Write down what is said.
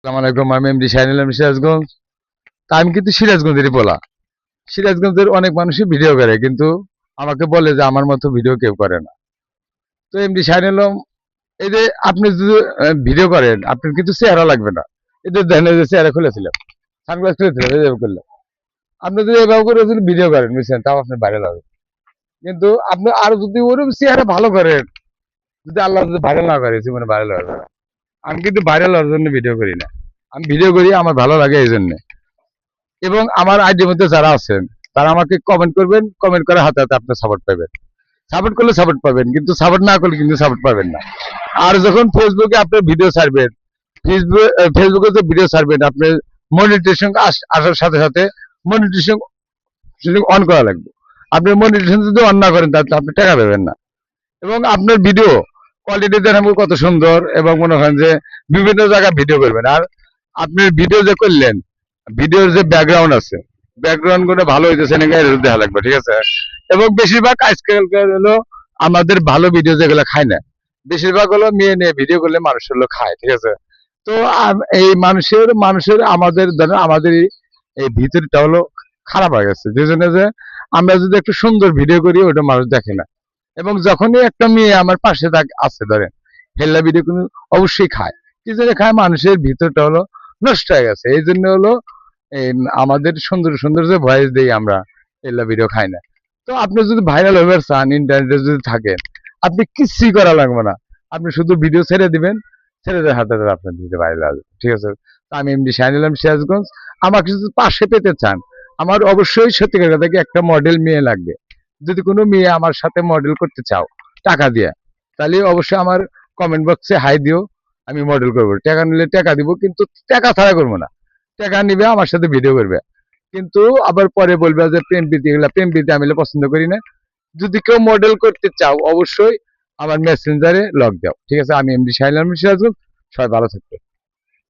আসসালামু আলাইকুম। আমি এমডি শাহিনুল আলম সিরাজগঞ্জ। তা আমি কিন্তু সিরাজগঞ্জেরই পোলা। সিরাজগঞ্জের অনেক মানুষই ভিডিও করে, কিন্তু আমাকে বলে যে আমার মতো ভিডিও কেউ করে না। তো এমডি শাহিনুল আলম, এই যে আপনি যদি ভিডিও করেন, আপনার কিন্তু চেহারা লাগবে না। এই যে দেখেন, এই যে চেহারা খুলেছিলাম, সানগ্লাস খুলেছিলাম, এই যে করলাম। আপনি যদি এভাবে করে যদি ভিডিও করেন, বুঝছেন, তাও আপনি ভাইরাল হবে। কিন্তু আপনি আর যদি ওরকম চেহারা ভালো করেন, যদি আল্লাহ যদি ভাইরাল না করে, জীবনে ভাইরাল হবে না। আমি কিন্তু ভাইরাল হওয়ার জন্য ভিডিও করি না। আমি ভিডিও করি আমার ভালো লাগে এই জন্য। এবং আমার আইডির মধ্যে যারা আছেন, তারা আমাকে কমেন্ট করবেন, কমেন্ট করে হাতে হাতে আপনি সাপোর্ট পাবেন। সাপোর্ট করলে সাপোর্ট পাবেন, কিন্তু সাপোর্ট না করলে কিন্তু সাপোর্ট পাবেন না। আর যখন ফেসবুকে আপনি ভিডিও ছাড়বেন, ফেসবুকে যে ভিডিও ছাড়বেন, আপনি মনিটাইজেশন আসার সাথে সাথে মনিটাইজেশন অন করা লাগবে। আপনি মনিটাইজেশন যদি অন না করেন, তাহলে আপনি টাকা পাবেন না। এবং আপনার ভিডিও কোয়ালিটি দেখেন কত সুন্দর, এবং মনে করেন যে বিভিন্ন জায়গায় ভিডিও করবেন। আর আপনি ভিডিও যে করলেন, ভিডিওর যে ব্যাকগ্রাউন্ড আছে, ব্যাকগ্রাউন্ড গুলো ভালো হইতেছে নাকি এটা দেখা লাগবে, ঠিক আছে। এবং বেশিরভাগ আজকালকার হলো আমাদের ভালো ভিডিও যেগুলো খায় না, বেশিরভাগ হলো মেয়ে নিয়ে ভিডিও করলে মানুষ হলো খায়, ঠিক আছে। তো এই মানুষের আমাদের ধরেন আমাদের এই ভিতরটা হলো খারাপ হয়ে গেছে, যে জন্য যে আমরা যদি একটু সুন্দর ভিডিও করি, ওটা মানুষ দেখে না। এবং যখনই একটা মেয়ে আমার পাশে আছে ধরেন, হেল্লা ভিডিও কিন্তু অবশ্যই খায়। কি জন্য খায়? মানুষের ভিতরটা হলো নষ্ট হয়ে গেছে, এই জন্য হলো এই আমাদের সুন্দর সুন্দর যে ভয়েস দেই আমরা, হেল্লা ভিডিও খাই না। তো আপনি যদি ভাইরাল হয়ে চান, ইন্টারনেটে যদি থাকেন, আপনি কিছুই করা লাগবে না। আপনি শুধু ভিডিও ছেড়ে দিবেন, ছেড়ে দেওয়ার হাতে হাতে আপনার ভিডিও ভাইরাল আসবে, ঠিক আছে। তো আমি এমডি শাহিনুল আলম সিরাজগঞ্জ। আমাকে যদি পাশে পেতে চান, আমার অবশ্যই সত্যিকার কথা কি একটা মডেল মেয়ে লাগবে। যদি কোনো মেয়ে আমার সাথে মডেল করতে চাও টাকা দিয়ে, তাহলে অবশ্যই আমার কমেন্ট বক্সে হাই দিও। আমি মডেল করবো, টাকা নিলে টাকা দিব, কিন্তু টাকা ছাড়া করবো না। টাকা নিবে, আমার সাথে ভিডিও করবে, কিন্তু আবার পরে বলবে যে প্রেম প্রীতি, এগুলা প্রেম প্রীতি আমি পছন্দ করি না। যদি কেউ মডেল করতে চাও, অবশ্যই আমার মেসেঞ্জারে লক দাও, ঠিক আছে। আমি এমডি শাহিনুল আলম সিরাজগঞ্জ। সবাই ভালো থাকবে।